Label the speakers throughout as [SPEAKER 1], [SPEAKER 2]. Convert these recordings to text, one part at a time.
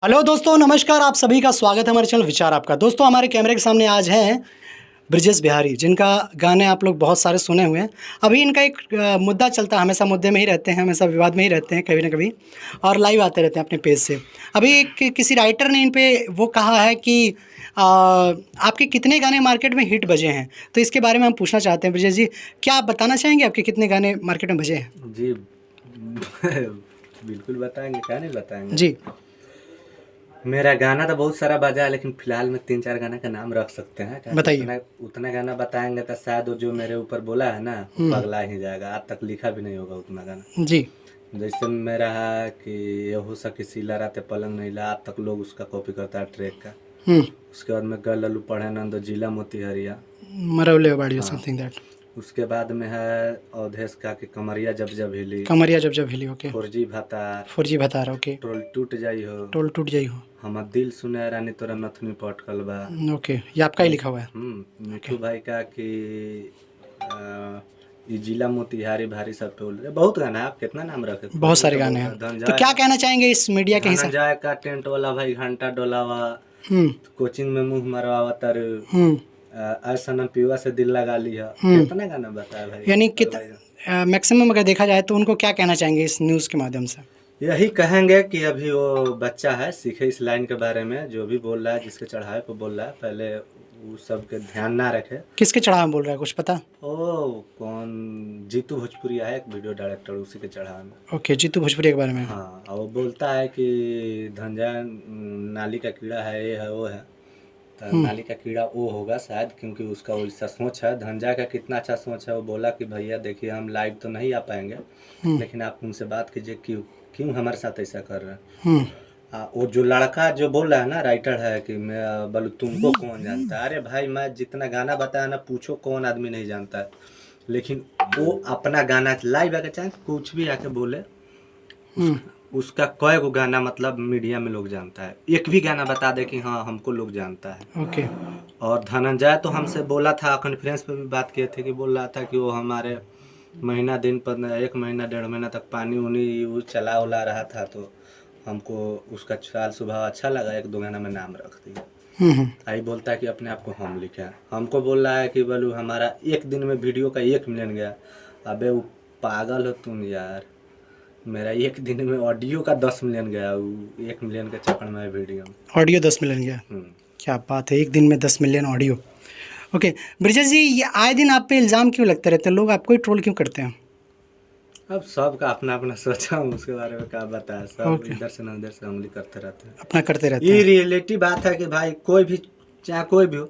[SPEAKER 1] Hello दोस्तों, नमस्कार। आप सभी का स्वागत है हमारे चैनल विचार आपका। दोस्तों, हमारे कैमरे के सामने आज हैं ब्रिजेश बिहारी, जिनका गाने आप लोग बहुत सारे सुने हुए हैं। अभी इनका एक मुद्दा चलता है, हमेशा मुद्दे में ही रहते हैं, हमेशा विवाद में ही रहते हैं कभी ना कभी, और लाइव आते रहते हैं अपने पेज से। अभी किसी राइटर ने इन पे वो कहा है कि आपके कितने गाने मार्केट में हिट बजे हैं, तो इसके बारे में हम पूछना चाहते हैं। ब्रिजेश जी, क्या आप बताना चाहेंगे आपके कितने गाने मार्केट में बजे हैं?
[SPEAKER 2] जी बिल्कुल बताएंगे, क्या नहीं बताएंगे
[SPEAKER 1] जी।
[SPEAKER 2] मेरा गाना तो बहुत सारा बजा है, लेकिन फिलहाल में 3-4 गाना का नाम रख सकते हैं। क्या
[SPEAKER 1] बताइए।
[SPEAKER 2] उतना गाना बताएंगे तो शायद वो जो मेरे ऊपर बोला है ना, पगला ही जाएगा। आज तक लिखा भी नहीं होगा उतना गाना।
[SPEAKER 1] जी।
[SPEAKER 2] जैसे मेरा है कि ये हो सके सिला राते पलंग नहीं ला, आज तक लोग उसका कॉपी करता है ट्रैक का। उसके बाद में गल लल्लू पढ़े नंदो जिला मोतीहरिया,
[SPEAKER 1] मरवले बाड़िया, समथिंग दैट।
[SPEAKER 2] उसके बाद में है अवधेश का कि कमरिया जब जब हिली,
[SPEAKER 1] कमरिया जब जब हिली, ओके।
[SPEAKER 2] फौजी भतार,
[SPEAKER 1] फौजी भतार, ओके।
[SPEAKER 2] टोल टूट जाई हो,
[SPEAKER 1] टोल टूट जाई हो,
[SPEAKER 2] हमर दिल सुने रानी तोरा नथनी पटकल बा।
[SPEAKER 1] ओके। ये आपका ही लिखा हुआ है?
[SPEAKER 2] मिठू भाई का कि ये जिला मोतिहारी भारी सब टोल रे। बहुत गाना है, आप कितना नाम रखे,
[SPEAKER 1] बहुत सारे गाने हैं। तो क्या कहना चाहेंगे इस मीडिया के हिसाब?
[SPEAKER 2] धनंजय का टेंट वाला भाई घंटा डोलावा, कोचिंग में मुंह मरवावा तर, ऐसा न पीवा से दिल लगा लिया। कितना गाना बताया भाई।
[SPEAKER 1] यानी कि मैक्सिमम अगर देखा जाए तो उनको क्या कहना चाहेंगे इस न्यूज़ के माध्यम से?
[SPEAKER 2] यही कहेंगे कि अभी वो बच्चा है, सीखे इस लाइन के बारे में। जो भी बोल रहा है, जिसके चढ़ाए पे बोल रहा है, पहले वो सब के ध्यान ना रखे।
[SPEAKER 1] किसके चढ़ावे में बोल रहा है, कुछ पता?
[SPEAKER 2] ओ कौन, जीतू भोजपुरिया है एक वीडियो डायरेक्टर, उसी के चढ़ावे में।
[SPEAKER 1] ओके, जीतू भोजपुरिया के बारे में।
[SPEAKER 2] हाँ, वो बोलता है कि धनंजय नाली का कीड़ा है, ये है वो है। तो नाली का कीड़ा वो होगा शायद, क्योंकि उसका वैसा सोच है। धनंजय का कितना अच्छा सोच है। वो बोला कि भैया देखिए, हम लाइव तो नहीं आ पाएंगे, लेकिन आप उनसे बात कीजिए क्यों हमारे साथ ऐसा कर रहे हैं। वो जो लड़का जो बोल रहा है ना, राइटर है कि मैं बोलूँ तुमको कौन जानता है। अरे भाई, मैं जितना गाना बताया ना, पूछो कौन आदमी नहीं जानता है। लेकिन वो अपना गाना लाइव आके चाहे कुछ भी आके बोले, उसका कई गो गाना मतलब मीडिया में लोग जानता है। एक भी गाना बता दे कि हाँ हमको लोग जानता है।
[SPEAKER 1] ओके।
[SPEAKER 2] और धनंजय तो हमसे बोला था, कॉन्फ्रेंस पे भी बात किए थे, कि बोल रहा था कि वो हमारे महीना दिन पर 1 महीना 1.5 महीना तक पानी उनी वो चला उला रहा था, तो हमको उसका चाल स्वभाव अच्छा लगा, 1-2 गाना में नाम रख दिया। आई बोलता है कि अपने आप को हम लिखे। हमको बोल रहा है कि बोलू हमारा एक दिन में वीडियो का 1 मिलियन गया। अबे वो पागल हो तुम यार, मेरा एक दिन में ऑडियो का 10 मिलियन गया। 1 मिलियन के चक्कर में वीडियो
[SPEAKER 1] ऑडियो 10 मिलियन गया। क्या बात है, एक दिन में 10 मिलियन ऑडियो। ओके ब्रिजेश जी, ये आए दिन आप पे इल्ज़ाम क्यों लगते रहते हैं? लोग आपको ही ट्रोल क्यों करते हैं?
[SPEAKER 2] अब सबका अपना अपना सोचा हूँ, उसके बारे में क्या बताया। सब इधर से ना उधर से उंगली करते रहते हैं,
[SPEAKER 1] अपना करते रहते हैं।
[SPEAKER 2] ये रियलिटी बात है कि भाई कोई भी, चाहे कोई भी हो,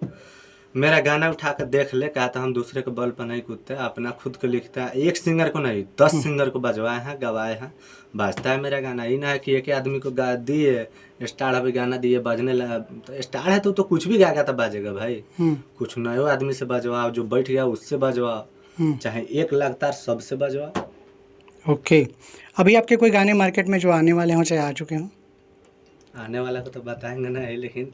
[SPEAKER 2] मेरा गाना उठा कर देख ले। कहा था हम दूसरे के बल पर नहीं कूदते, अपना खुद को लिखता है। एक सिंगर को नहीं, 10 सिंगर को बजवाए हैं, गवाए हैं, बाजता है मेरा गाना। ये ना है कि एक आदमी को गा दिए, स्टार अभी गाना दिए बजने लगा। तो स्टार है तो कुछ भी गाएगा तो बाजेगा भाई। कुछ नए आदमी से बजवाओ, जो बैठ गया उससे बजवाओ, चाहे 1 लाख तार सबसे बजवाओ।
[SPEAKER 1] ओके। अभी आपके कोई गाने मार्केट में जो आने वाले हों, चाहे आ चुके हों?
[SPEAKER 2] आने वाला को तो बताएंगे नहीं, लेकिन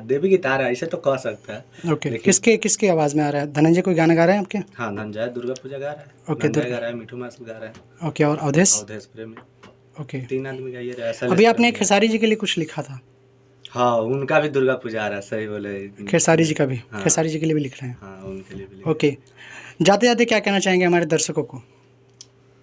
[SPEAKER 2] देवी की तार ऐसे तो कह सकता है।
[SPEAKER 1] ओके। किसके आवाज़ में आ रहा है? धनंजय कोई गाना गा रहे हैं आपके?
[SPEAKER 2] हाँ, धनंजय दुर्गा पूजा गा रहा है।
[SPEAKER 1] ओके,
[SPEAKER 2] गा रहा है, मिठू मासल गा रहा है।
[SPEAKER 1] ओके। और अवधेश?
[SPEAKER 2] अवधेश प्रेमी।
[SPEAKER 1] ओके।
[SPEAKER 2] 3 आदमी गाइए रहा।
[SPEAKER 1] अभी आपने खेसारी जी के लिए कुछ लिखा था?
[SPEAKER 2] हाँ, उनका भी दुर्गा पूजा आ रहा है, सही बोले।
[SPEAKER 1] खेसारी जी का भी?
[SPEAKER 2] हाँ।
[SPEAKER 1] खेसारी जी के लिए भी लिख रहे हैं?
[SPEAKER 2] हाँ, उनके लिए भी।
[SPEAKER 1] ओके। जाते जाते क्या कहना चाहेंगे हमारे दर्शकों को?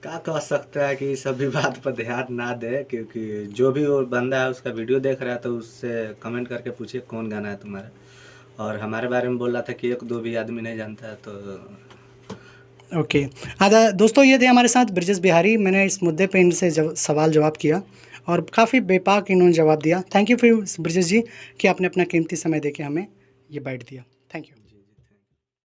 [SPEAKER 2] क्या कह सकता है कि सभी बात पर ध्यान ना दे, क्योंकि जो भी वो बंदा है उसका वीडियो देख रहा है, तो उससे कमेंट करके पूछिए कौन गाना है तुम्हारा। और हमारे बारे में बोल रहा था कि 1-2 भी आदमी नहीं जानता है, तो
[SPEAKER 1] ओके। हाँ दोस्तों, ये थे हमारे साथ ब्रिजेश बिहारी। मैंने इस मुद्दे पे इनसे सवाल जवाब किया और काफ़ी बेपाक इन्होंने जवाब दिया। थैंक यू फिर ब्रिजेश जी कि आपने अपना कीमती समय देके हमें ये बाइट दिया। Thank you.